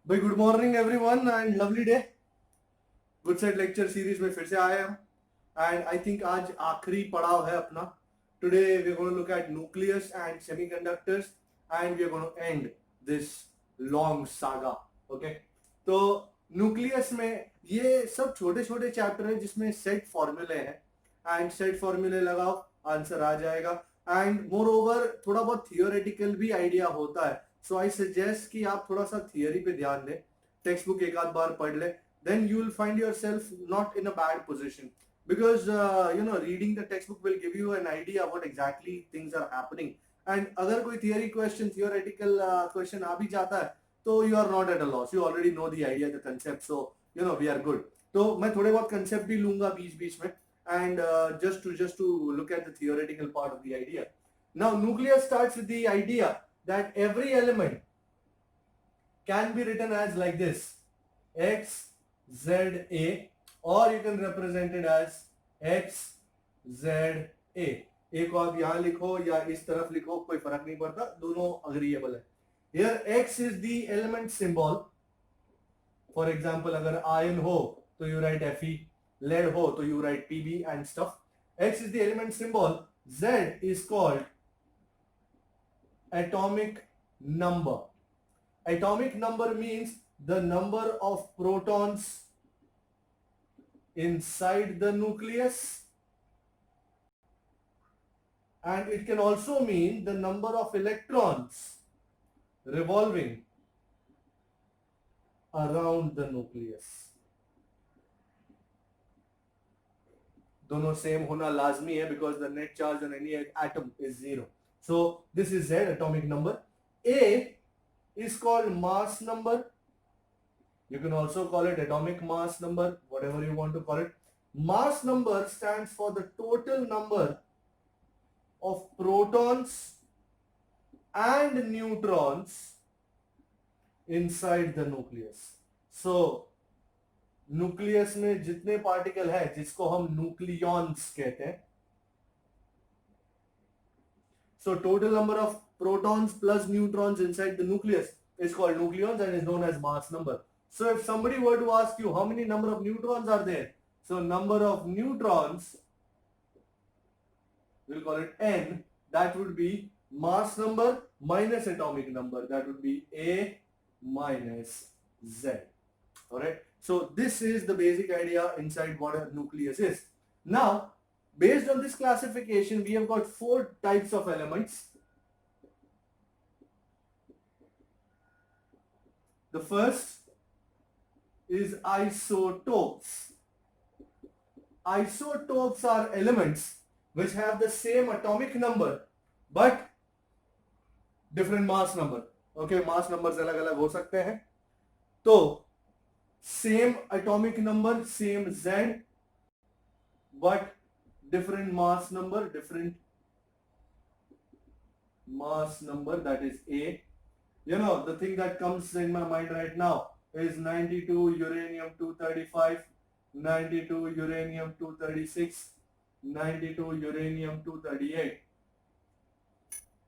भाई good morning everyone and lovely day. Good side lecture series में फिर से आए हम एंड आई थिंक आज आखिरी पड़ाव है अपना। Today we are going to look at nucleus and semiconductors and we are going to end this long saga. Okay, तो न्यूक्लियस में ये सब छोटे छोटे चैप्टर है जिसमें सेट फॉर्मूले हैं एंड सेट फॉर्मूले लगाओ आंसर आ जाएगा। एंड मोर ओवर थोड़ा बहुत थियोरेटिकल भी आइडिया होता है, सो आई सजेस्ट कि आप थोड़ा सा थियोरी पे ध्यान दें, टेक्स्ट बुक एक आध बार पढ़ ले, then you will find yourself not in a bad position because reading the textbook will give you an idea what exactly things are happening. And अगर कोई theory question theoretical question आ भी जाता है तो you are not at a loss, you already know the idea, the concept, so we are good. तो मैं थोड़े बहुत concept भी लूंगा बीच बीच में and just to look at the theoretical part of the idea. Now nucleus starts with the idea that every element can be written as like this: x z a, or you can represent it as x z a. a को आप यहां लिखो या इस तरफ लिखो, कोई फर्क नहीं पड़ता, दोनों अग्रीएबल है। Here x is the element symbol. For example, अगर iron हो तो you write Fe, lead हो तो you write Pb and stuff. X is the element symbol. Z is called atomic number. Atomic number means the number of protons inside the nucleus, and it can also mean the number of electrons revolving around the nucleus. दोनों same होना लाजमी है because the net charge on any atom is 0. So this is Z, atomic number. A is called mass number. You can also call it atomic mass number, whatever you want to call it. Mass number stands for the total number of protons and neutrons inside the nucleus. So nucleus में जितने particle है जिसको हम nucleons कहते हैं, so total number of protons plus neutrons inside the nucleus is called nucleons and is known as mass number. So if somebody were to ask you how many number of neutrons are there, so number of neutrons, we'll call it n, that would be mass number minus atomic number, that would be A minus Z. Alright, so this is the basic idea inside what a nucleus is. Now based on this classification we have got 4 types of elements. The first is isotopes. Isotopes are elements which have the same atomic number but different mass number. Okay, mass numbers अलग अलग हो सकते हैं, तो same atomic number, same Z, but different mass number, that is A. The thing that comes in my mind right now is 92 uranium 235, 92 uranium 236, 92 uranium 238.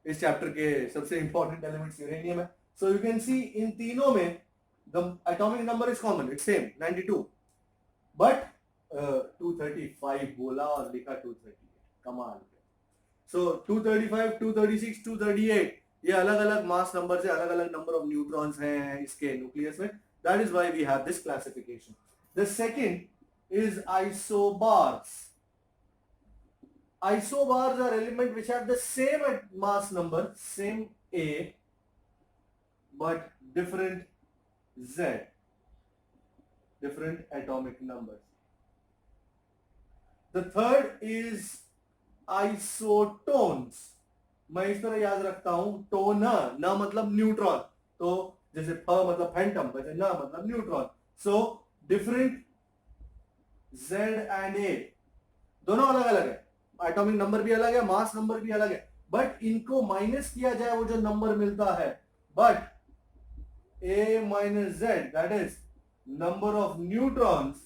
इस chapter के सबसे important elements uranium है. सो यू कैन सी इन तीनों में the atomic number is common, it's same 92, but 235 बोला और लिखा 238, कमाल. So 235, 236, 238 ये अलग अलग मास नंबर से अलग अलग नंबर ऑफ न्यूट्रॉन्स हैं इसके न्यूक्लियस में. That is why we have this classification. The second is isobars. Isobars are elements which have the same mass number, same A, but different Z, different atomic numbers. The third is isotones. मैं इस तरह याद रखता हूं, tone ना मतलब neutron, तो जैसे फ मतलब फैंटम, वैसे ना मतलब neutron. So different Z and A दोनों अलग अलग है, एटॉमिक नंबर भी अलग है, मास नंबर भी अलग है, बट इनको माइनस किया जाए वो जो नंबर मिलता है, but A minus Z, that is number of neutrons,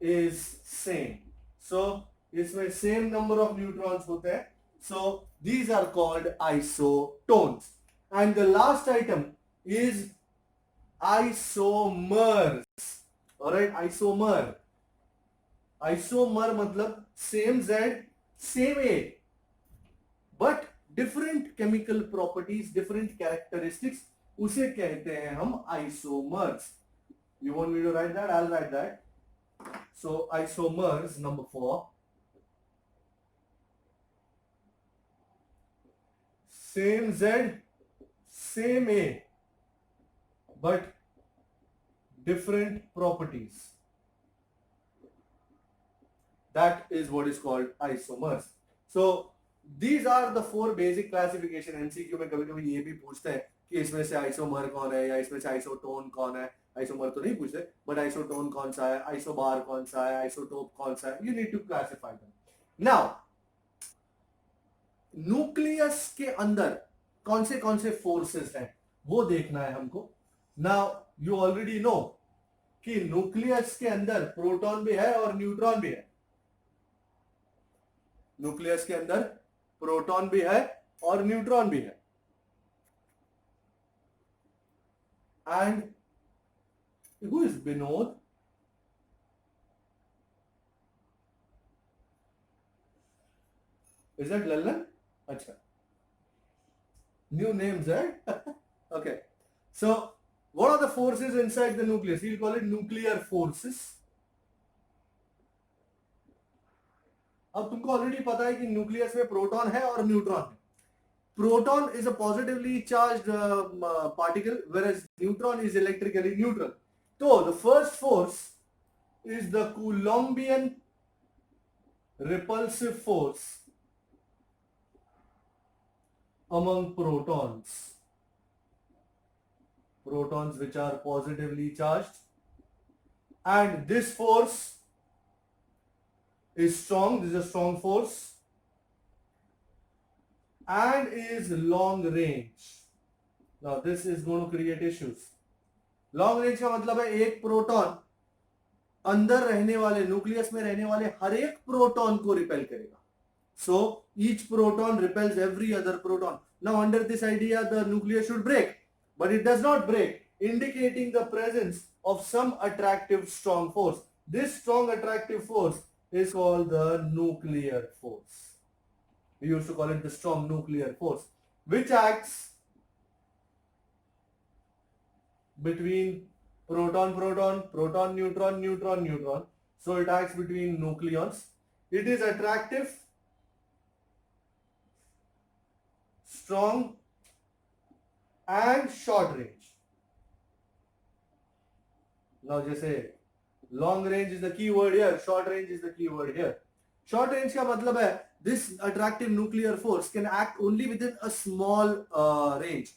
is same. So इसमें same number of neutrons होते हैं. So these are called isotones. And the last item is isomers. Alright, isomer. Isomer मतलब same Z same A but different chemical properties, different characteristics, उसे कहते हैं हम isomers. You want me to write that? I will write that. So isomers number 4, same Z, same A, but different properties. That is what is called isomers. So these are the four basic classification. MCQ में कभी-कभी ये भी पूछते हैं कि इसमें से isomer कौन है या इसमें से आइसोटोन कौन है. आइसोमर तो नहीं पूछते, बट आइसोटोन कौन सा है, आइसोबार कौन सा है, आइसोटोप कौन सा है. You need to classify them. Now nucleus के अंदर कौन से फोर्सेस हैं वो देखना है हमको. नाउ यू ऑलरेडी नो कि न्यूक्लियस के अंदर प्रोटॉन भी है और न्यूट्रॉन भी है. न्यूक्लियस के अंदर प्रोटॉन भी है और न्यूट्रॉन भी है. And who is Vinod? Is that Lallan? अच्छा, new names, right? Okay, so what are the forces inside the nucleus? We'll call it nuclear forces. अब तुमको ऑलरेडी पता है कि न्यूक्लियस में प्रोटॉन है और न्यूट्रॉन है. Proton is a positively charged particle whereas neutron is electrically neutral. तो the first force is the Coulombian repulsive force among protons. Protons which are positively charged, and this force is strong. This is a strong force and is long range. Now this is going to create issues. Long range का मतलब है एक proton अंदर रहने वाले, nucleus में रहने वाले हर एक प्रोटॉन को रिपेल करेगा. So each proton repels every other proton. Now under this idea the nucleus should break, but it does not break, indicating the presence of some attractive strong force. This strong attractive force is called the nuclear force. We used to call it the strong nuclear force, which acts between proton proton, proton neutron, neutron neutron. So it acts between nucleons. It is attractive, strong and short range. Now जैसे long range is the key word here, short range is the key word here. Short range का मतलब है this attractive nuclear force can act only within a small range.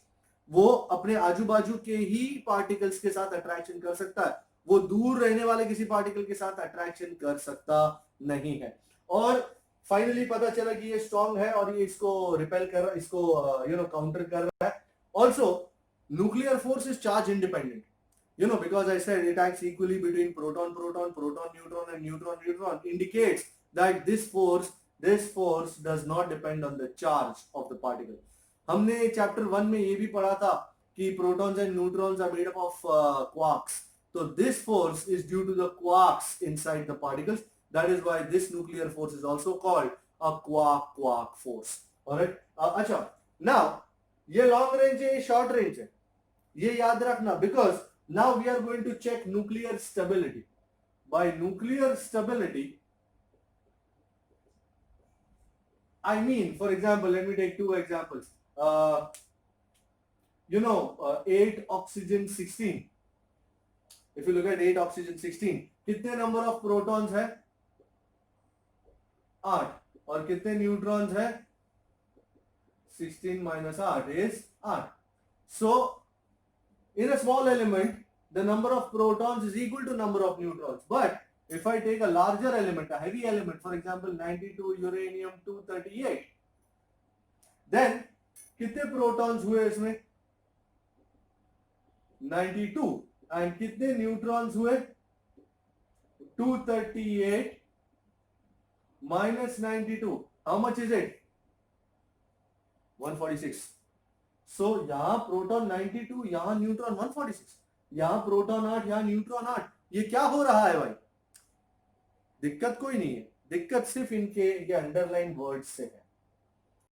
वो अपने आजू बाजू के ही particles के साथ अट्रैक्शन कर सकता है, वो दूर रहने वाले किसी पार्टिकल के साथ अट्रैक्शन कर सकता नहीं है. और फाइनली पता चला कि ये स्ट्रॉन्ग है और ये इसको रिपेल कर रहा है, इसको काउंटर कर रहा है. Also nuclear force is charge independent, because I said it acts equally between proton proton, proton neutron and neutron neutron, indicates that this force does not depend on the charge of the particle. हमने chapter 1 में ये भी पढ़ा था कि protons and neutrons are made up of quarks. तो this force is due to the quarks inside the particles. That is why this nuclear force is also called a quark force. Alright, अच्छा, now ये long range है, ये short range है, ये याद रखना, because now we are going to check nuclear stability. By nuclear stability, I mean, for example, let me take two examples. 8 oxygen 16. If you look at 8 oxygen 16, कितने number of protons है? 8. और कितने neutrons है? 16 minus 8 is 8. So in a small element, the number of protons is equal to number of neutrons. But if I take a larger element, a heavy element, for example 92 uranium 238, then कितने protons हुए इसमें? 92. And कितने neutrons हुए? 238 minus 92. How much is it? 146. So यहाँ proton 92, यहाँ neutron 146. यहाँ proton 8, यहाँ neutron 8। ये क्या हो रहा है भाई? दिक्कत कोई नहीं है, दिक्कत सिर्फ इनके ये अंडरलाइन वर्ड्स से है।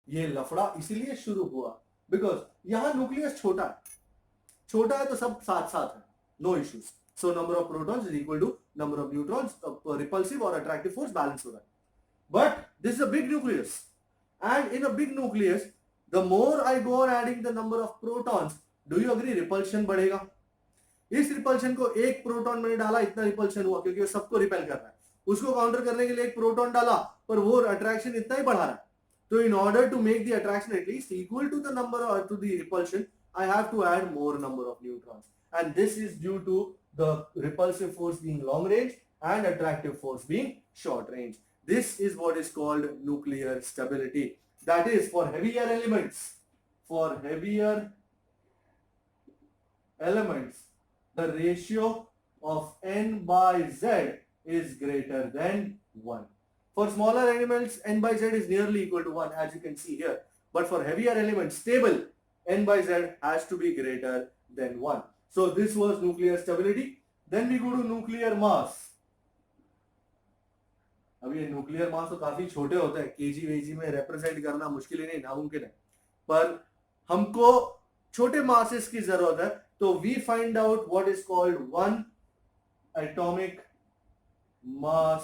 ये लफड़ा इसीलिए शुरू हुआ बिकॉज यहां न्यूक्लियस छोटा है तो सब साथ साथ है, no issues. So number of protons is equal to number of neutrons, repulsive और अट्रैक्टिव फोर्स बैलेंस हो रहा है। But this is a big nucleus and in a big nucleus the more I go on adding the number of protons, do you agree, repulsion बढ़ेगा। इस repulsion को एक proton मैंने डाला, इतना रिपल्शन हुआ क्योंकि वो सबको रिपेल कर रहा है। उसको काउंटर करने के लिए एक प्रोटॉन डाला पर वो अट्रैक्शन इतना ही बढ़ा रहा है। So in order to make the attraction at least equal to the number or to the repulsion, I have to add more number of neutrons. And this is due to the repulsive force being long range and attractive force being short range. This is what is called nuclear stability. That is for heavier elements. For heavier elements, the ratio of N by Z is greater than 1. For smaller elements, N by Z is nearly equal to 1 as you can see here. But for heavier elements, stable, N by Z has to be greater than 1. So this was nuclear stability. Then we go to nuclear mass. अब ये nuclear mass तो काफी छोटे होते हैं, KG veggie में represent करना मुश्किल ही नहीं, नामुमकिन है। पर हमको छोटे मासेस की जरूरत है, तो we find out what is called one atomic mass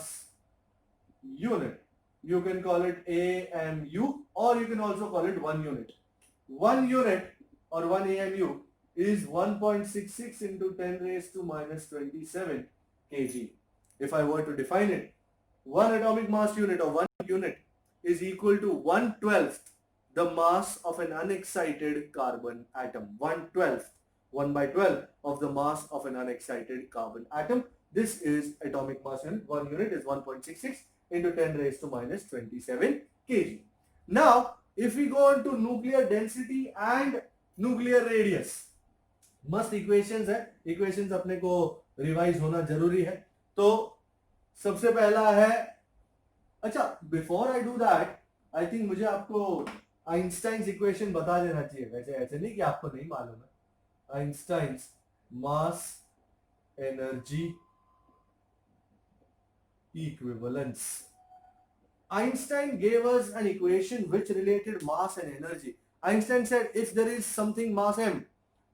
unit. You can call it AMU or you can also call it 1 unit. 1 unit or 1 AMU is 1.66 into 10 raised to minus 27 kg. If I were to define it, 1 atomic mass unit or 1 unit is equal to 1/12 the mass of an unexcited carbon atom. 1/12, 1 by 12 of the mass of an unexcited carbon atom. This is atomic mass unit. 1 unit is 1.66 into 10 raised to minus 27 kg. Now, if we go on to nuclear density and nuclear radius, मस्त equations है, equations अपने को revise होना जरूरी है। तो सबसे पहला है, अच्छा before I do that, I think मुझे आपको आइंस्टाइन्स इक्वेशन बता देना चाहिए। वैसे ऐसे नहीं कि आपको नहीं मालूम है। Einstein's mass energy equivalence. Einstein gave us an equation which related mass and energy. Einstein said if there is something mass m,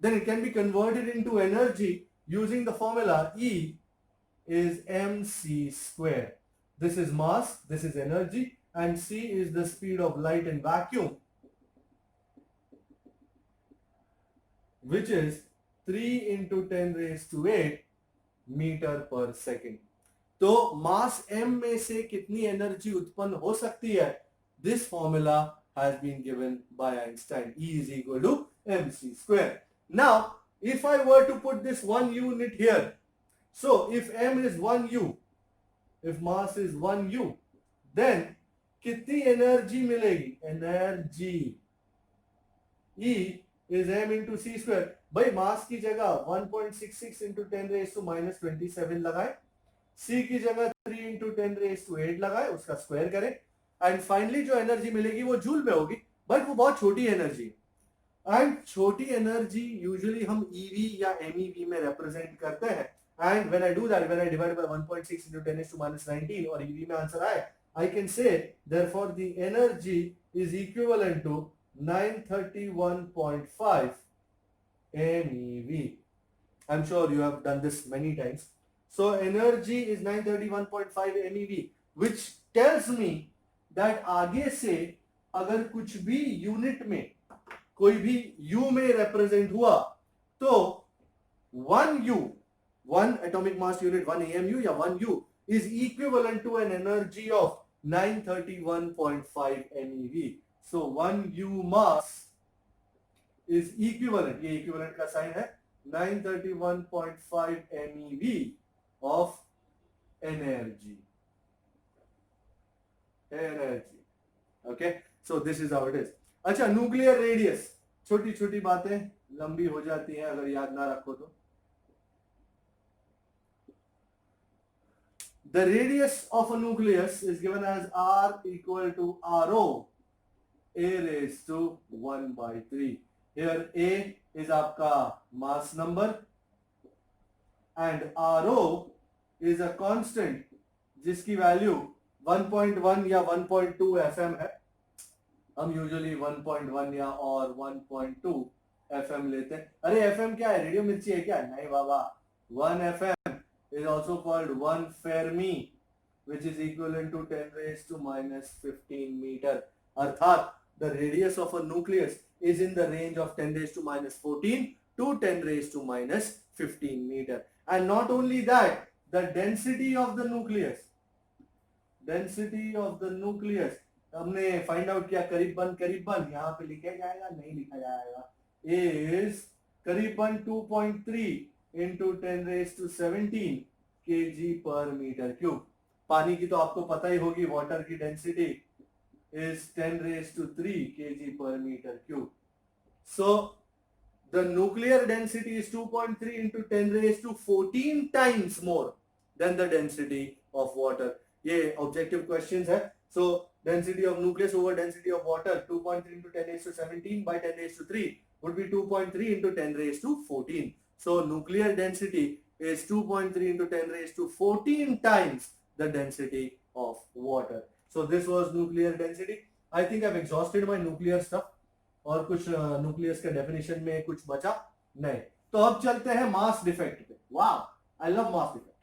then it can be converted into energy using the formula E is mc square. This is mass, this is energy, and c is the speed of light in vacuum, which is 3 into 10 raised to 8 meter per second. तो मास m में से कितनी energy उत्पन्न हो सकती है, this formula has been given by Einstein, E is equal to mc square. Now, if I were to put this 1 unit here, so if m is 1 u, if mass is 1 u, then कितनी energy मिलेगी, energy E is m into c square. भाई मास की जगह 1.66 into 10 raised to minus 27 लगाए, C की जगह 3 into 10 raised to 8 लगाए, उसका स्क्वायर करें, एंड फाइनली जो एनर्जी मिलेगी वो जूल में होगी, बट वो बहुत छोटी एनर्जी है। एंड छोटी एनर्जी यूजुअली हम EV या MEV में रिप्रेजेंट करते हैं। And when I do that, when I divide by 1.6 into 10 raised to minus 19 और EV में आंसर आए, I can say therefore the energy is equivalent to 931.5 MeV. I'm sure you have done this many times. So energy is 931.5 MeV, which tells me that आगे से अगर कुछ भी unit में कोई भी U में रिप्रेजेंट हुआ तो 1 U, 1 atomic mass unit, 1 AMU या 1 U is equivalent to an energy of 931.5 MeV. So 1 U mass is equivalent, ये equivalent का साइन है, 931.5 MeV of energy. Okay, so this is how it is. अच्छा, nuclear radius, छोटी छोटी बातें लंबी हो जाती हैं अगर याद ना रखो तो। The radius of a nucleus is given as R equal to RO, A raised to 1 by 3. Here A is आपका mass number and RO is a constant जिसकी वैल्यू 1.1 या 1.2 FM है. हम यूजुअली 1.1 या और 1.2 FM लेते हैं. अरे FM क्या है? रेडियो मिर्ची है क्या? नहीं बाबा. 1 FM is also called 1 Fermi, which is equivalent to 10 raised to minus 15 meter. अर्थात the radius of a nucleus is in the range of 10 raised to minus 14 to 10 raised to minus 15 meter. And not only that, the density of the nucleus हमने find out किया. करीबन यहाँ पे लिखा जाएगा? नहीं लिखा जाएगा. is करीबन 2.3 into 10 raised to 17 kg per meter cube. पानी की तो आपको पता ही होगी. वाटर की density is 10 raised to 3 kg per meter cube. So the nuclear density is 2.3 into 10 raised to 14 times more than the density of water. ये objective questions है. So density of nucleus over density of water, 2.3 into 10 raised to 17 by 10 raised to 3 would be 2.3 into 10 raised to 14. So nuclear density is 2.3 into 10 raised to 14 times the density of water. So this was nuclear density. I think I've exhausted my nuclear stuff. और कुछ nucleus का definition में कुछ बचा नहीं. तो अब चलते हैं mass defect पे. Wow, I love mass defect.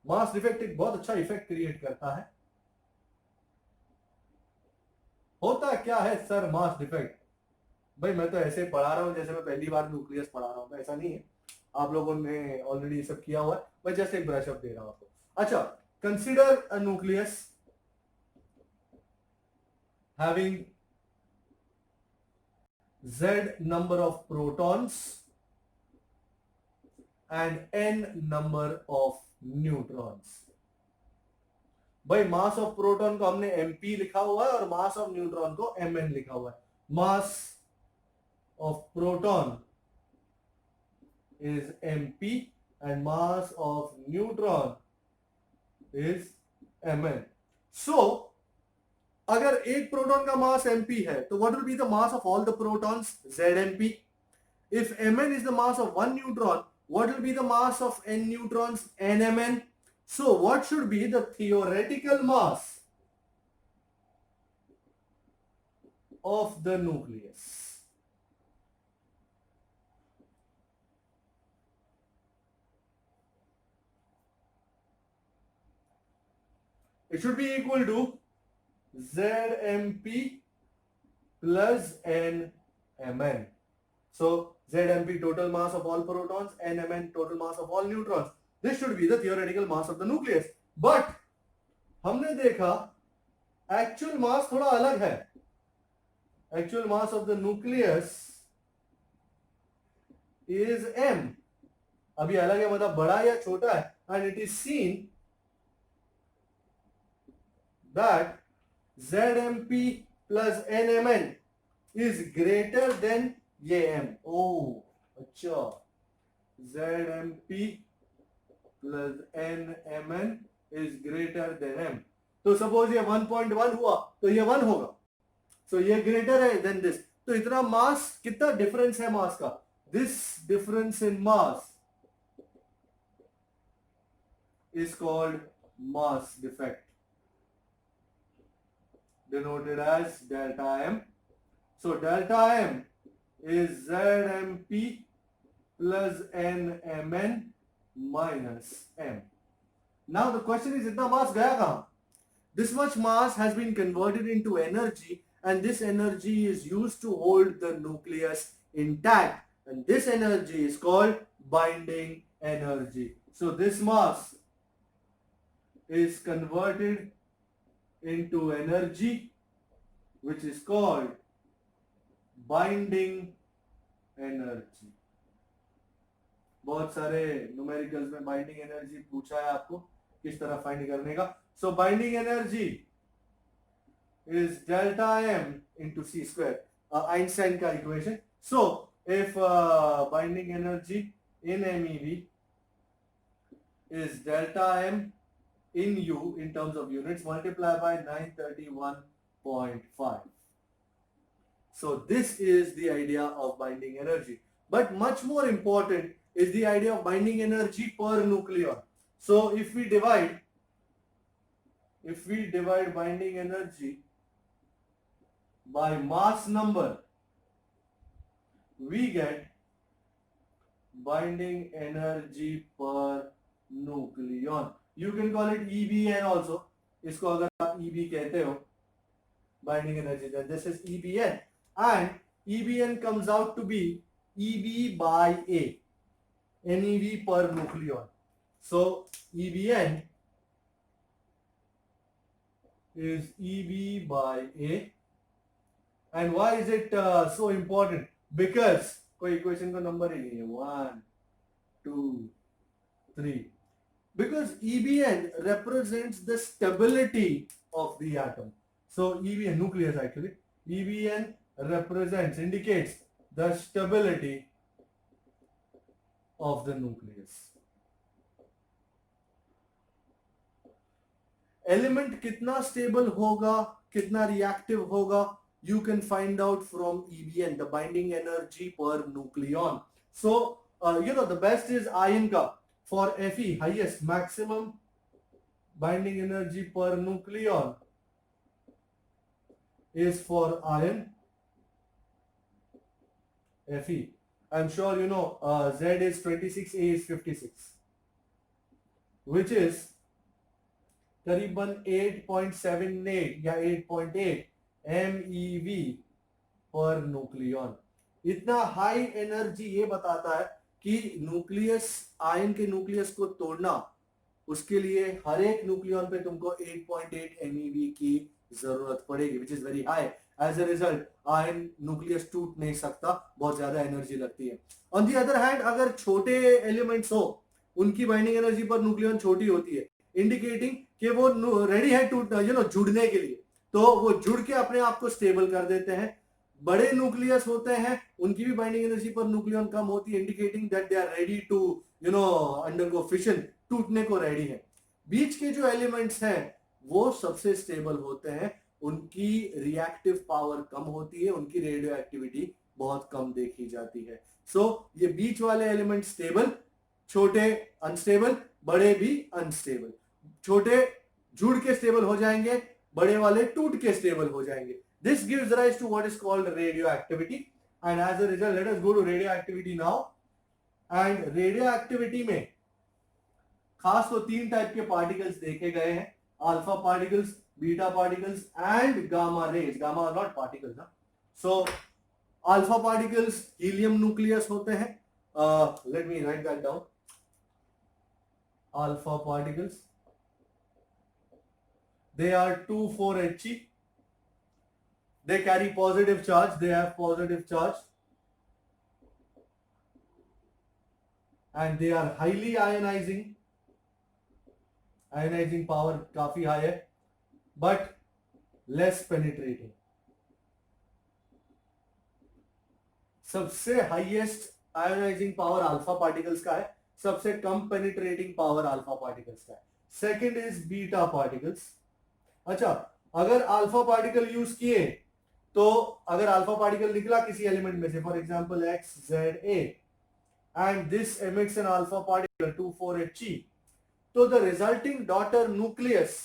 Mass defect एक बहुत अच्छा इफेक्ट क्रिएट करता है. होता क्या है सर मास डिफेक्ट? भाई मैं तो ऐसे पढ़ा रहा हूं जैसे मैं पहली बार न्यूक्लियस पढ़ा रहा हूं. ऐसा नहीं है, आप लोगों ने ऑलरेडी सब किया हुआ है. मैं जस्ट एक ब्रश अप दे रहा हूं आपको. अच्छा, consider a nucleus having z number of protons and n number of neutrons. भाई मास ऑफ प्रोटॉन को हमने mp लिखा हुआ है और मास ऑफ न्यूट्रॉन को mn लिखा हुआ है. Mass of proton is mp and mass of neutron is mn. सो अगर एक प्रोटॉन का मास mp है तो what will be the mass of all the protons? zmp. If mn is the mass of one neutron, what will be the mass of n neutrons? nmn. So what should be the theoretical mass of the nucleus? It should be equal to zmp plus nmn. So zmp total mass of all protons, nmn total mass of all neutrons. This should be the theoretical mass of the nucleus. But हमने देखा actual mass थोड़ा अलग है. Actual mass of the nucleus is m. अभी अलग है मतलब बड़ा या छोटा है. And it is seen that zmp plus nmn is greater than ये m. ओ अच्छा, zmp plus nmn is greater than m. तो सपोज ये 1.1 हुआ तो ये 1 होगा. सो ये ग्रेटर है देन दिस. तो इतना मास, कितना डिफरेंस है मास का? This difference in mass is called mass defect, denoted as delta m. So delta m is zmp plus nmn minus m. Now the question is, itna mass gaya kahan? This much mass has been converted into energy, and this energy is used to hold the nucleus intact, and this energy is called binding energy. So this mass is converted into energy, which is called binding energy. बहुत सारे numericals में binding energy पूछा है आपको किस तरह find करने का. So binding energy is delta m into c square, Einstein का equation. So if binding energy in MeV is delta m in U in terms of units multiplied by 931.5. So this is the idea of binding energy. but much more important is the idea of binding energy per nucleon. So if we divide binding energy by mass number, we get binding energy per nucleon. You can call it EBN also. इसको अगर आप EB कहते हो, binding energy, then this is EBN, and EBN comes out to be EB by A, NeV per nucleon. So EBN is EB by A. And why is it so important? Because कोई equation का number ही नहीं है, 1 2 3, because EBN represents the stability of the atom. So EBN, nucleus actually, EBN indicates the stability of the nucleus. Element कितना stable होगा, कितना reactive होगा, you can find out from EBN, the binding energy per nucleon. So the best is ion ka. For Fe, highest maximum binding energy per nucleon is for ion Fe. I'm sure you know Z is 26, A is 56, which is करीबन 8.78 या 8.8 MeV per nucleon. इतना high energy ये बताता है कि nucleus, ion के nucleus को तोड़ना, उसके लिए हर एक न्यूक्लियन पे तुमको 8.8 MeV की जरूरत पड़ेगी, which is very high. As a result iron nucleus टूट नहीं सकता, बहुत ज्यादा एनर्जी लगती है. ऑन दी अदर हैंड, अगर छोटे एलिमेंट्स हो, उनकी बाइंडिंग एनर्जी पर न्यूक्लियन छोटी होती है, इंडिकेटिंग कि वो रेडी है टू जुड़ने के लिए, तो वो जुड़ के अपने आप को स्टेबल कर देते हैं. बड़े न्यूक्लियस होते हैं, उनकी भी बाइंडिंग एनर्जी पर न्यूक्लियन कम होती है, indicating that they are ready to undergo fission, टूटने को रेडी है. बीच के जो एलिमेंट्स हैं वो सबसे स्टेबल होते हैं, उनकी रिएक्टिव पावर कम होती है, उनकी रेडियो एक्टिविटी बहुत कम देखी जाती है. सो ये बीच वाले एलिमेंट स्टेबल, छोटे अनस्टेबल, बड़े भी अनस्टेबल. छोटे जुड़ के स्टेबल हो जाएंगे, बड़े वाले टूट के स्टेबल हो जाएंगे. This gives rise to what is called radioactivity, and as a result, let us go to radioactivity now. And radioactivity में खास तो 3 टाइप के पार्टिकल्स देखे गए हैं, alpha particles, beta particles and gamma rays. Gamma are not particles ना. So alpha particles helium nucleus होते हैं. Let me write that down. Alpha particles, they are 2,4He. They carry positive charge, they have positive charge, and they are highly ionizing. Ionizing power काफी high है, but less penetrating. सबसे highest ionising power alpha particles का है, सबसे कम penetrating power alpha particles का है. Second is beta particles. अच्छा, अगर अल्फा पार्टिकल यूज किए, तो अगर अल्फा पार्टिकल निकला किसी एलिमेंट में से, for example XZA, and this emits an alpha particle 2,4He, तो द रिजल्टिंग डॉटर न्यूक्लियस,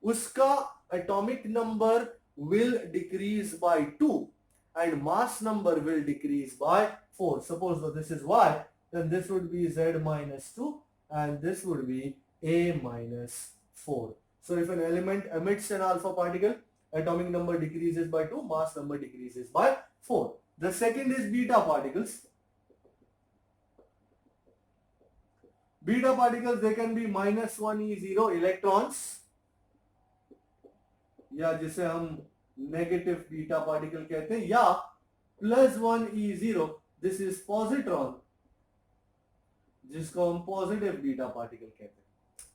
उसका atomic number will decrease by 2 and mass number will decrease by 4. Suppose that this is Y, then this would be Z minus 2 and this would be A minus 4. So if an element emits an alpha particle, atomic number decreases by 2, mass number decreases by 4. The second is beta particles. Beta particles, they can be minus 1 E0 electrons, या जिसे हम negative beta particle कहते हैं, या plus 1 E0, this is positron, जिसको हम positive beta particle कहते हैं.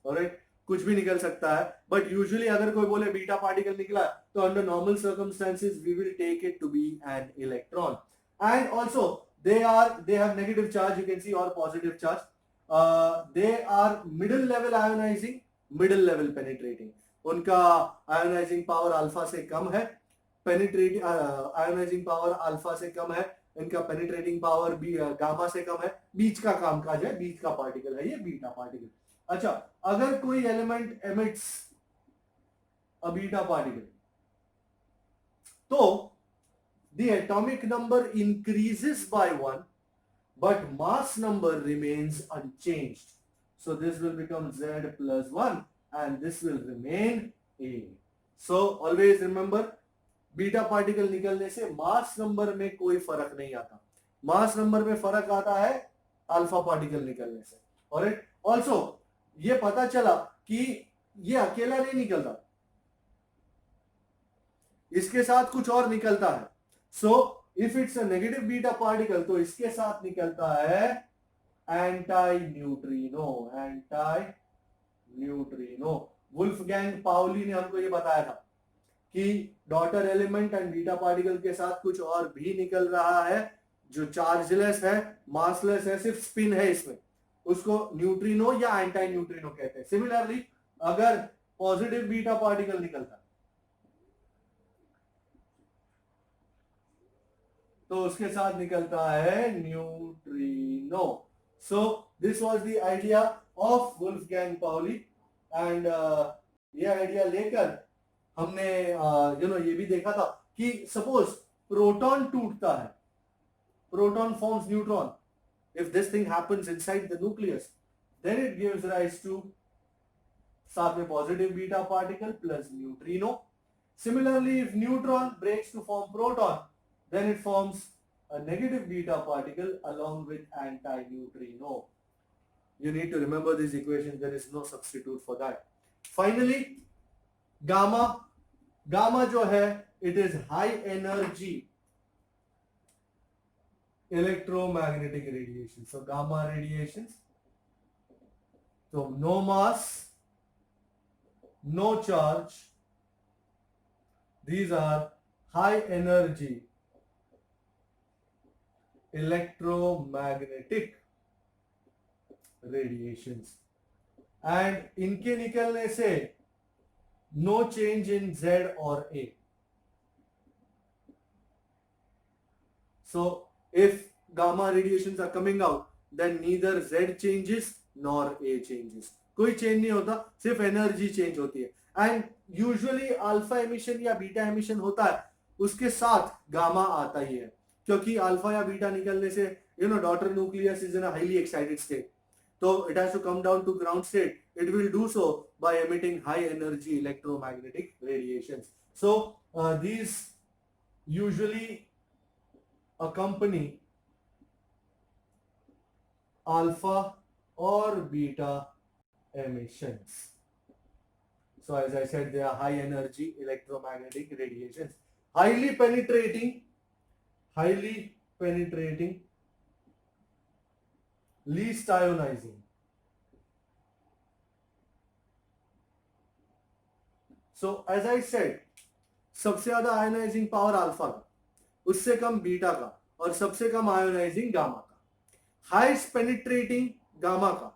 ऑलराइट, कुछ भी निकल सकता है, बट यूजुअली अगर कोई बोले बीटा पार्टिकल निकला, तो under normal circumstances we will take it to be an electron. And also they have negative charge, you can see, or positive charge. They are middle level ionizing, middle level penetrating. उनका ionising power alpha से कम है, penetrating ionising power alpha से कम है, इनका penetrating power भी gamma से कम है, बीच का कामकाज है, बीच का पार्टिकल है ये बीटा पार्टिकल। अच्छा, अगर कोई element emits a beta particle तो the atomic number increases by 1 but mass number remains unchanged, so this will become z plus 1 and this will remain a. So always remember, beta particle निकलने से mass number में कोई फर्क नहीं आता, mass number में फर्क आता है अल्फा पार्टिकल निकलने से। और ऑल्सो ये पता चला कि ये अकेला नहीं निकलता, इसके साथ कुछ और निकलता है। So if it's a negative beta particle तो इसके साथ निकलता है anti neutrino, anti neutrino. Wolfgang Pauli ने हमको ये बताया था कि daughter element and beta particle के साथ कुछ और भी निकल रहा है जो चार्जलेस है, मासलेस है, सिर्फ स्पिन है इसमें, उसको न्यूट्रिनो या एंटी न्यूट्रिनो कहते हैं। सिमिलरली अगर पॉजिटिव बीटा पार्टिकल निकलता तो उसके साथ निकलता है neutrino. So this was the idea of Wolfgang Pauli and ये आइडिया लेकर हमने ये भी देखा था कि सपोज प्रोटॉन टूटता है, proton forms neutron, if this thing happens inside the nucleus then it gives rise to साथ में positive beta particle plus neutrino. Similarly if neutron breaks to form proton then it forms a negative beta particle along with anti-neutrino. You need to remember this equation, there is no substitute for that. Finally, gamma, gamma जो है it is high energy electromagnetic radiation. So gamma radiations, so no mass, no charge, these are high energy electromagnetic radiations and इनके निकलने से no change in Z और A. So if gamma radiations are coming out then neither Z changes nor A changes. कोई change नहीं होता, सिर्फ energy change होती है। एंड यूजुअली अल्फा एमिशन या बीटा एमिशन होता है उसके साथ गामा आता ही है, क्योंकि अल्फा या बीटा निकलने से daughter nucleus is in a highly excited state, तो it has to come down to ground state. It will do so by emitting high energy electromagnetic radiations. So these usually accompany alpha or beta emissions. So as I said, they are high energy electromagnetic radiations, highly penetrating, least ionizing. So as I said, सबसे ज्यादा ionising power alpha का, उससे कम beta का और सबसे कम ionizing gamma का। Highest penetrating gamma का,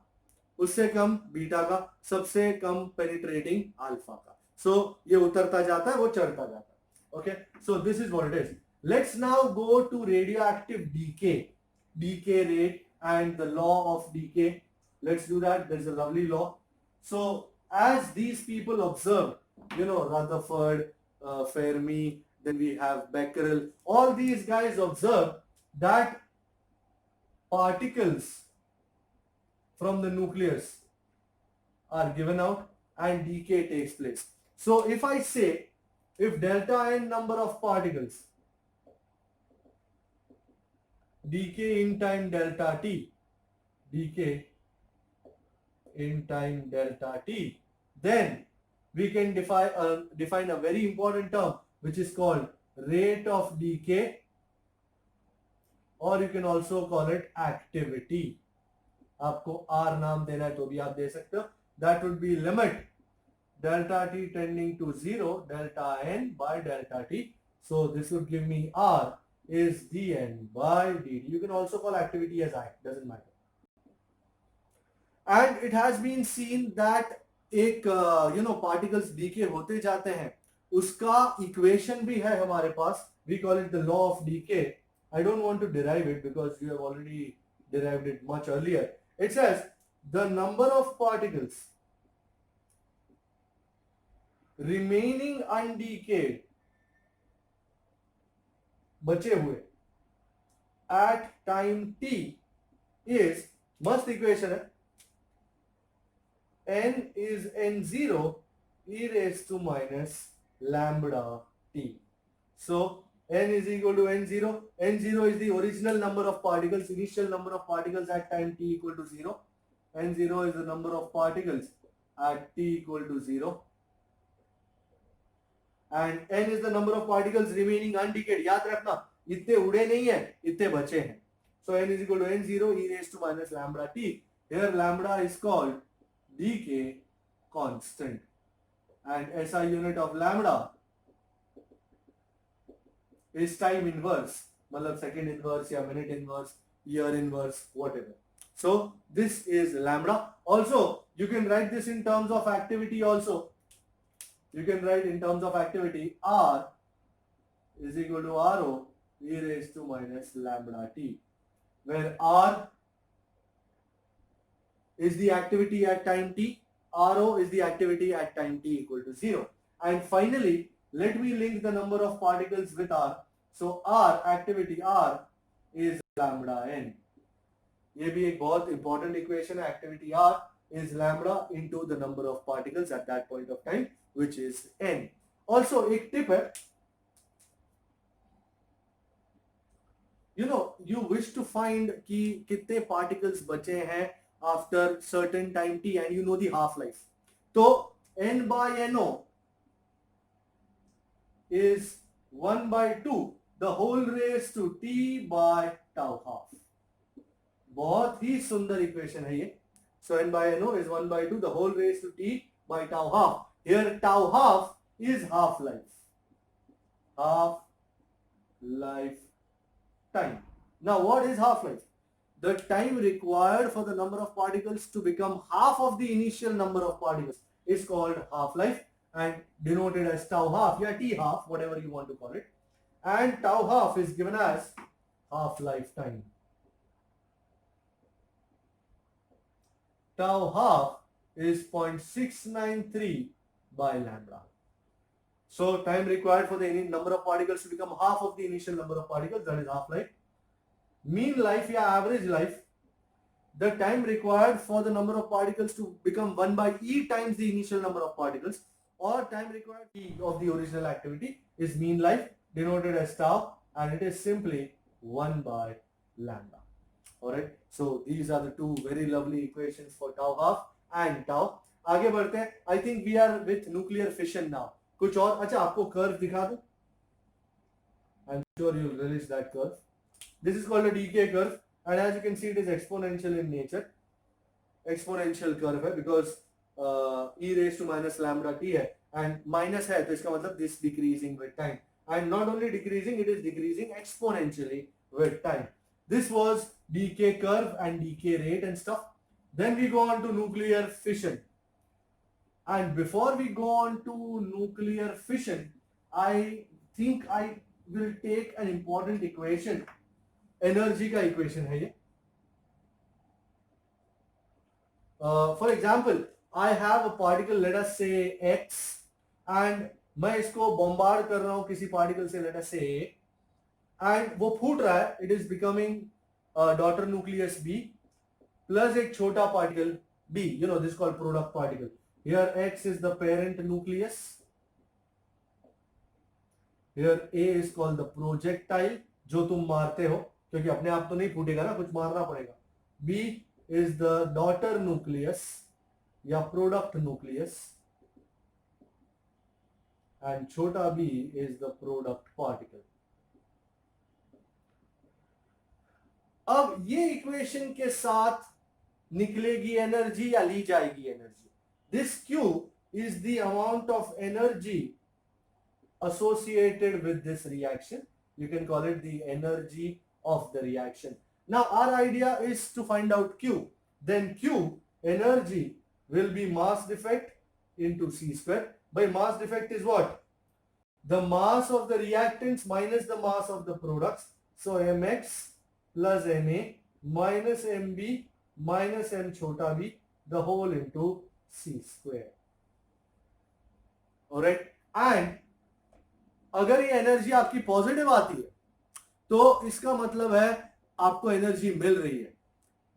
उससे कम बीटा का, सबसे कम पेनिट्रेटिंग अल्फा का। सो ये उतरता जाता है, वो चढ़ता जाता है। Okay, so this is what it is. Let's now go to radioactive decay rate and the law of decay. Let's do that. There's a lovely law. So as these people observe, Rutherford, Fermi, then we have Becquerel, all these guys observe that particles from the nucleus are given out and decay takes place. So if I say, if delta n number of particles decay in time delta t, decay in time delta t, then we can define a very important term which is called rate of decay, or you can also call it activity. आपको R नाम देना है तो भी आप दे सकते हो। That would be limit delta t tending to 0 delta n by delta t. So this would give me R is dn by dt. You can also call activity as I, doesn't matter. And it has been seen that एक particles decay होते जाते हैं, उसका equation भी है हमारे पास, we call it the law of decay, I don't want to derive it because you have already derived it much earlier. It says the number of particles remaining undecayed बचे हुए at time t is, मस्त equation है, n is n0 e raised to minus lambda t. So n is equal to n0. N0 is the original number of particles, initial number of particles at time t equal to 0. N0 is the number of particles at t equal to 0. And n is the number of particles remaining undecayed. याद रखना, इतने उड़े नहीं है, इतने बचे हैं. So n is equal to n0 e raised to minus lambda t. Here lambda is called decay constant. And SI unit of lambda is time inverse, मतलब second inverse या minute inverse, year inverse, whatever. So this is lambda. Also, you can write this in terms of activity also. You can write in terms of activity R is equal to RO e raised to minus lambda t, where R is the activity at time t, RO is the activity at time t equal to 0. And finally, let me link the number of particles with R. So R, activity R is lambda n. ये भी एक बहुत important equation है. Activity R is lambda into the number of particles at that point of time, which is n. Also, एक tip है, you wish to find कि कितने particles बचे हैं after certain time t and you know the half life. तो n by no is 1 by 2 the whole raised to t by tau half. बहुत ही सुंदर equation है ये. So n by no is 1 by 2 the whole raised to t by tau half. Here tau half is half life. Half life time. Now what is half life? The time required for the number of particles to become half of the initial number of particles is called half life and denoted as tau half, yeah, t half, whatever you want to call it. And tau half is given as half life time. Tau half is 0.693 by lambda. So time required for the number of particles to become half of the initial number of particles, that is half life. Mean life या average life, the time required for the number of particles to become 1 by e times the initial number of particles, or time required e of the original activity is mean life, denoted as tau, and it is simply 1 by lambda. Alright, so these are the two very lovely equations for tau half and tau. आगे बढ़ते हैं. I think we are with nuclear fission now. कुछ और? अच्छा, आपको curve दिखा दूं? I'm sure you'll relish that curve. This is called a decay curve, and as you can see, it is exponential in nature. Exponential curve है because e raised to minus lambda t है, and minus है तो इसका मतलब this decreasing with time, and not only decreasing, it is decreasing exponentially with time. This was decay curve and decay rate and stuff. Then we go on to nuclear fission, and before we go on to nuclear fission, I think I will take an important equation. Energy का equation है ये. For example, I have a particle, let us से x, and मैं इसको bombard कर रहा हूं किसी पार्टिकल से, लेट अस से ए, एंड वो फूट रहा है. It is becoming daughter nucleus B plus एक छोटा particle B, this called product particle. Here X is the parent nucleus, here A is called the projectile, जो तुम मारते हो, क्योंकि अपने आप तो नहीं फूटेगा ना, कुछ मारना पड़ेगा. B is the daughter nucleus या product nucleus, and छोटा b is the product particle. अब ये इक्वेशन के साथ निकलेगी एनर्जी या ली जाएगी energy. This Q is the amount of energy associated with this reaction. You can call it the energy of the reaction. Now our idea is to find out Q. Then Q, energy, will be mass defect into C square. By mass defect is what? The mass of the reactants minus the mass of the products. So mx plus ma minus mb minus m छोटा b the whole into c square. Alright, and अगर ये energy आपकी positive आती है तो इसका मतलब है आपको एनर्जी मिल रही है.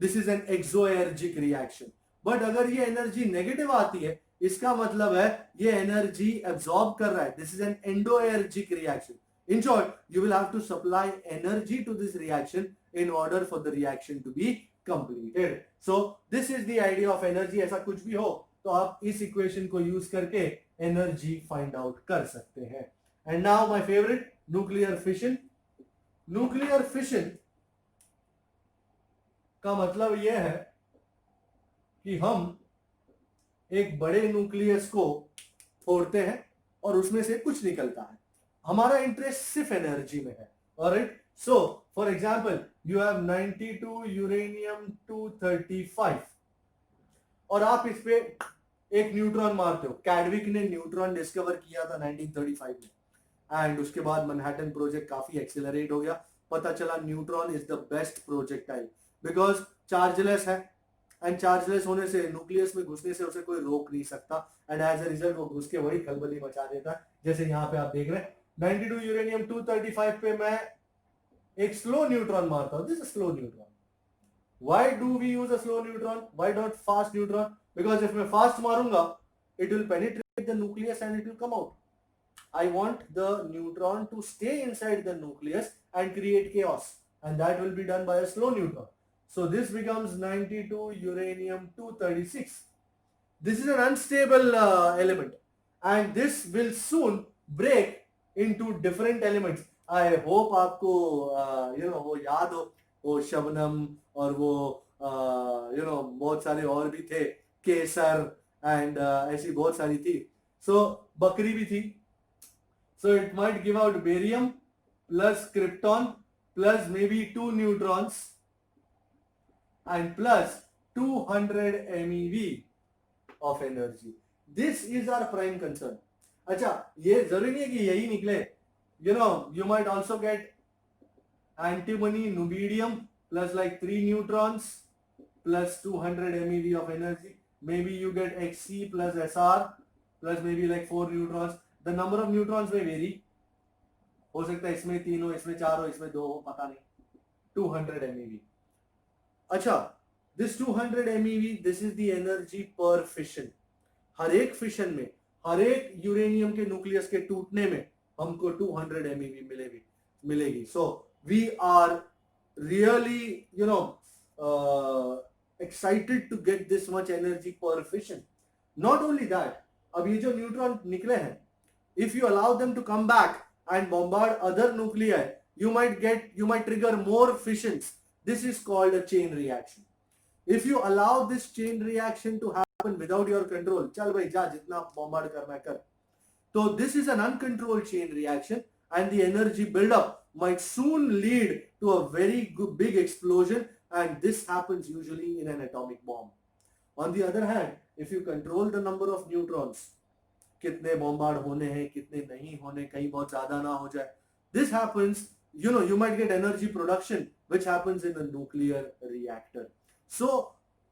This is an exoergic reaction. But अगर ये एनर्जी नेगेटिव आती है इसका मतलब है ये एनर्जी एब्सॉर्ब कर रहा है. This is an endoergic reaction. In short, you will have to supply energy to this reaction in order for the reaction to be completed. So this is the idea of energy. ऐसा कुछ भी हो तो आप इस equation को use करके energy find out कर सकते हैं. And now my favourite, nuclear fission. Nuclear fission का मतलब यह है कि हम एक बड़े न्यूक्लियस को फोड़ते हैं और उसमें से कुछ निकलता है. हमारा इंटरेस्ट सिर्फ एनर्जी में है. Alright, so for example you have 92 uranium 235 और आप इस पे एक न्यूट्रॉन मारते हो. कैडविक ने न्यूट्रॉन डिस्कवर किया था 1935 में एंड उसके बाद मैनहट्टन प्रोजेक्ट काफी एक्सेलरेट हो गया. पता चला neutron is the best projectile because chargeless है एंड चार्जलेस होने से न्यूक्लियस में घुसने से उसे कोई रोक नहीं सकता एंड एज अ रिजल्ट वो घुस के वही खलबली मचा देता है. जैसे यहाँ पे आप देख रहे हैं 92 यूरेनियम 235 पे मैं एक स्लो न्यूट्रॉन मारता हूँ. This is slow neutron. Why do we use a slow neutron, why not fast neutron? Because if मैं फास्ट मारूंगा it will penetrate the nucleus and it will come out. I want the neutron to stay inside the nucleus and create chaos, and that will be done by a slow neutron. So this becomes 92 uranium 236. This is an unstable element and this will soon break into different elements. I hope आपको वो याद हो, वो शबनम और वो बहुत सारे और भी थे, केसर एंड ऐसी बहुत सारी थी. So बकरी भी थी. So it might give out barium plus krypton plus maybe 2 neutrons and plus 200 MeV of energy. This is our prime concern. अच्छा, ये जरूरी नहीं है कि यही निकले. You might also get antimony, nubidium plus like 3 neutrons plus 200 MeV of energy. Maybe you get Xc plus Sr plus maybe like 4 neutrons. The number of neutrons may vary. हो सकता है इसमें 3 हो, इसमें 4 हो, इसमें 2 हो, पता नहीं. 200 MeV. अच्छा, this 200 MeV, this is the energy per fission. हर एक फिशन में, हर एक यूरेनियम के न्यूक्लियस के टूटने में हमको 200 MeV मिलेगी. So we are really excited to get this much energy per fission. Not only that, अब ये जो न्यूट्रॉन निकले हैं, if you allow them to come back and bombard other nuclei, you might trigger more fissions. This is called a chain reaction. If you allow this chain reaction to happen without your control, चल भाई जा जितना bombard करना कर. So this is an uncontrolled chain reaction and the energy buildup might soon lead to a very big explosion, and this happens usually in an atomic bomb. On the other hand, if you control the number of neutrons, कितने bombard होने हैं, कितने नहीं होने, कहीं बहुत ज्यादा ना हो जाए, this happens, you might get energy production which happens in a nuclear reactor. So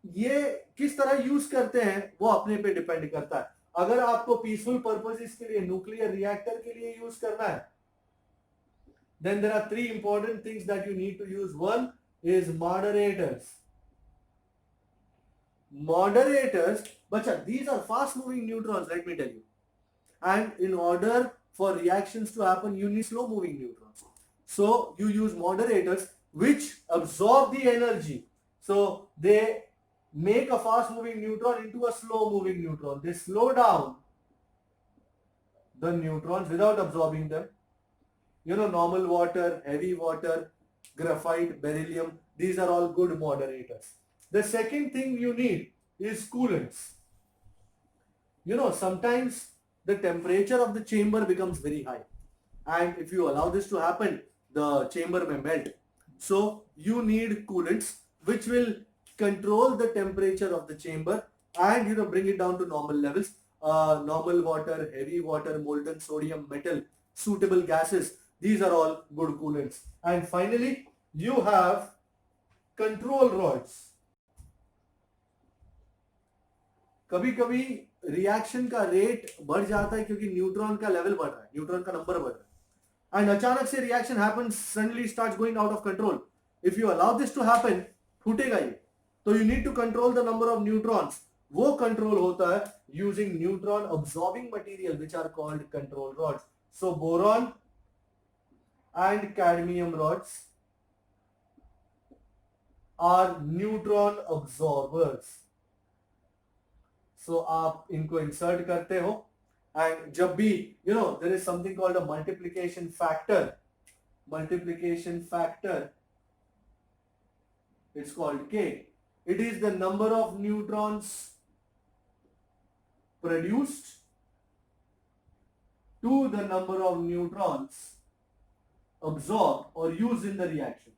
ये किस तरह यूज करते हैं वो अपने पे डिपेंड करता है. अगर आपको पीसफुल पर्पसेस के लिए न्यूक्लियर रिएक्टर के लिए यूज करना है, then there are 3 important things that you need to use. One is moderators. But these are fast moving neutrons, let me tell you. And in order for reactions to happen, you need slow moving neutrons. So you use moderators which absorb the energy. So they make a fast moving neutron into a slow moving neutron. They slow down the neutrons without absorbing them. Normal water, heavy water, graphite, beryllium, these are all good moderators. The second thing you need is coolants. Sometimes the temperature of the chamber becomes very high, and if you allow this to happen, the chamber may melt. So you need coolants which will control the temperature of the chamber and bring it down to normal levels. Normal water, heavy water, molten sodium, metal, suitable gases, These are all good coolants. And finally, you have control rods. कभी कभी reaction का rate बढ़ जाता है क्योंकि neutron का level बढ़ रहा है, न्यूट्रॉन का नंबर बढ़ रहा है, एंड अचानक से reaction happens, suddenly starts going out of control. If you allow this to happen, फूटेगा ये. तो you need to control the number of neutrons. वो कंट्रोल होता है using neutron absorbing material which are called control rods. So boron and cadmium rods are neutron absorbers. So आप इनको insert करते हो, एंड जब भी there is something called a multiplication factor. It's called K. It is the number of neutrons produced to the number of neutrons absorbed or used in the reaction.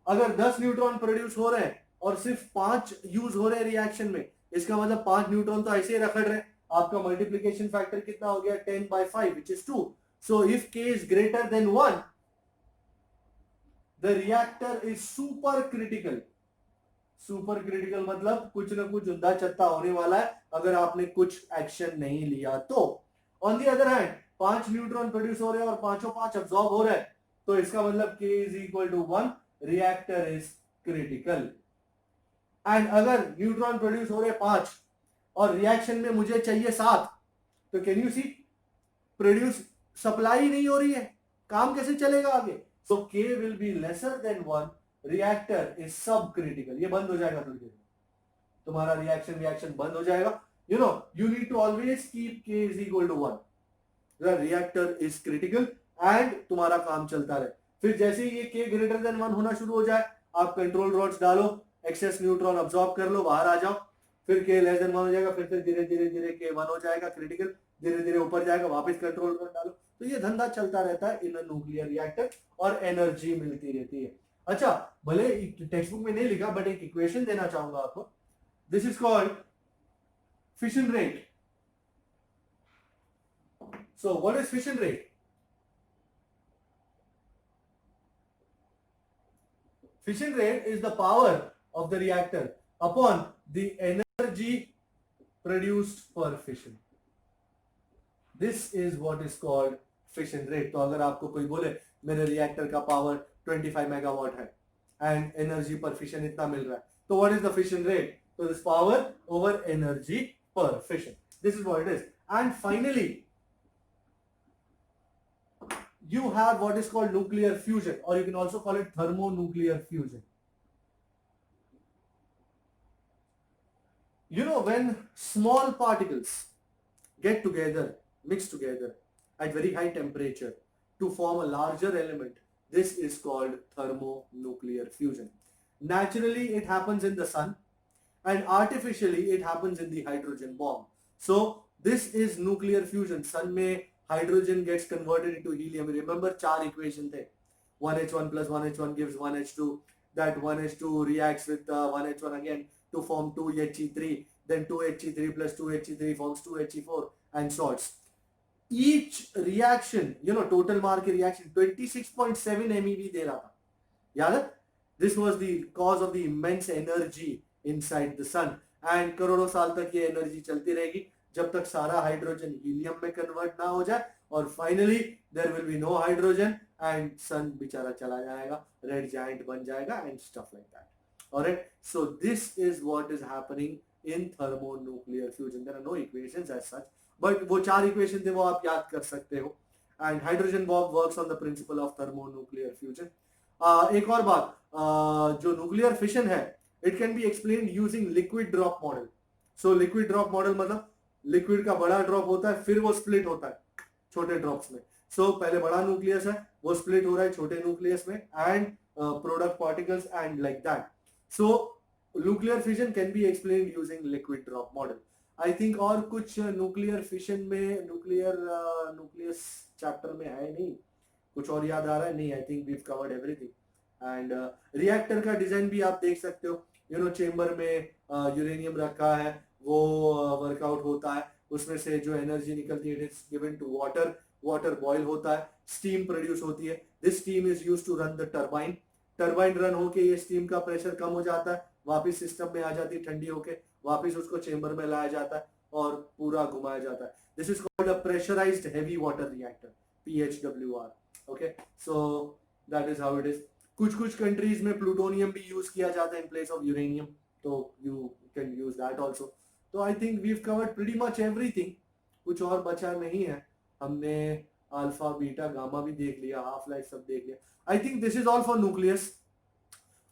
अगर 10 neutron produce हो रहे हैं और सिर्फ 5 use हो रहे हैं reaction में, इसका मतलब 5 न्यूट्रॉन तो ऐसे ही रखड़ रहे हैं. आपका मल्टीप्लिकेशन फैक्टर कितना हो गया? 10/5 which is 2. So if K is greater than 1, the reactor is supercritical. Supercritical मतलब कुछ ना कुछ उद्दा चत्ता होने वाला है अगर आपने कुछ एक्शन नहीं लिया तो. On the other hand 5 neutron produce हो रहे हैं और पांचों 5 अब्सॉर्ब हो रहे हैं, तो इसका मतलब K is equal to 1, reactor is critical. And अगर न्यूट्रॉन प्रोड्यूस हो रहे 5 और रिएक्शन में मुझे चाहिए 7, तो can you see produce supply नहीं हो रही है, काम कैसे चलेगा आगे? So K will be lesser than 1, reactor is subcritical. ये बंद हो जाएगा थोड़ी देर में, तुम्हारा रिएक्शन बंद हो जाएगा. you need to always keep K is equal to 1. The reactor is critical and तुम्हारा काम चलता रहे. फिर जैसे ही ये K greater than 1 होना शुरू हो जाए, आप कंट्रोल रॉड्स डालो, एक्सेस न्यूट्रॉन अब्सॉर्ब कर लो, बाहर आ जाओ. फिर K less than 1 हो जाएगा, फिर धीरे धीरे K 1 हो जाएगा क्रिटिकल, धीरे धीरे ऊपर जाएगा, वापस कंट्रोल रॉड डालो. तो ये धंधा चलता रहता है इन न्यूक्लियर रिएक्टर और एनर्जी मिलती रहती है. अच्छा, भले टेक्स्ट बुक में नहीं लिखा बट एक इक्वेशन देना चाहूंगा आपको. This is called fission rate. So what is fission rate? Fission rate is the power of the reactor upon the energy produced per fission. This is what is called fission rate. तो अगर आपको कोई बोले मेरे reactor का power 25 megawatt है and energy पर fission इतना मिल रहा है, तो what is the fission rate? तो this power over energy per fission. This is what it is. And finally, you have what is called nuclear fusion, or you can also call it thermonuclear fusion. When small particles get together, mix together at very high temperature to form a larger element, this is called thermonuclear fusion. Naturally, it happens in the sun, and artificially it happens in the hydrogen bomb. So this is nuclear fusion. Sun में hydrogen gets converted into helium. Remember 4 equation थे. 1H1 plus 1H1 gives 1H2. That 1H2 reacts with 1H1 again to form 2He3. Then 2He3 plus 2He3 forms 2He4 and so on. Each reaction, total मार के reaction 26.7 MeV दे रहा था. याद है? This was the cause of the immense energy inside the sun. And करोड़ों साल तक ये एनर्जी चलती रहेगी जब तक सारा हाइड्रोजन हीलियम में कन्वर्ट ना हो जाए, और finally there will be no hydrogen and sun बेचारा चला जाएगा, रेड जायंट बन जाएगा and stuff like that. Alright, so this is what is happening in thermonuclear fusion. There are no equations as such, but वो 4 equation थे वो आप याद कर सकते हो. And hydrogen bomb works on the principle of thermonuclear fusion. एक और बात, जो न्यूक्लियर फिशन है, it can be explained using liquid drop model. So liquid drop model मतलब लिक्विड का बड़ा ड्रॉप होता है, फिर वो स्प्लिट होता है छोटे ड्रॉप्स में. सो पहले बड़ा न्यूक्लियस है, वो स्प्लिट हो रहा है छोटे न्यूक्लियस में and product particles and like that. So nuclear fission can be explained using liquid drop model. I think और कुछ न्यूक्लियर फिशन में न्यूक्लियस चैप्टर में है नहीं, कुछ और याद आ रहा है? नहीं, I think we have covered everything. And reactor का डिजाइन भी आप देख सकते हो. चेंबर में यूरेनियम रखा है, वो वर्कआउट होता है, उसमें से जो एनर्जी निकलती है it is given to water. Water boil होता है, स्टीम प्रोड्यूस होती है, this steam is use to run the turbine, turbine run होके ये स्टीम का प्रेशर कम हो जाता है, वापस सिस्टम में आ जाती है ठंडी होके, वापस उसको चेंबर में लाया जाता है और पूरा घुमाया जाता है। This is called a pressurised heavy water reactor, PHWR। Okay, so that is how it is. कुछ कुछ कंट्रीज में प्लूटोनियम भी यूज किया जाता है इन प्लेस ऑफ यूरेनियम, तो you can use that also. तो I think we have covered pretty much everything, कुछ और बचा नहीं है। हमने अल्फा बीटा गामा भी देख लिया, हाफ लाइफ सब देख लिया। I think this is all for nucleus.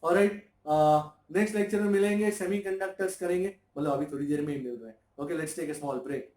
Alright, next lecture में मिलेंगे, सेमीकंडक्टर्स करेंगे, मतलब अभी थोड़ी देर में ही मिल रहे हैं। Okay, let's take a small break.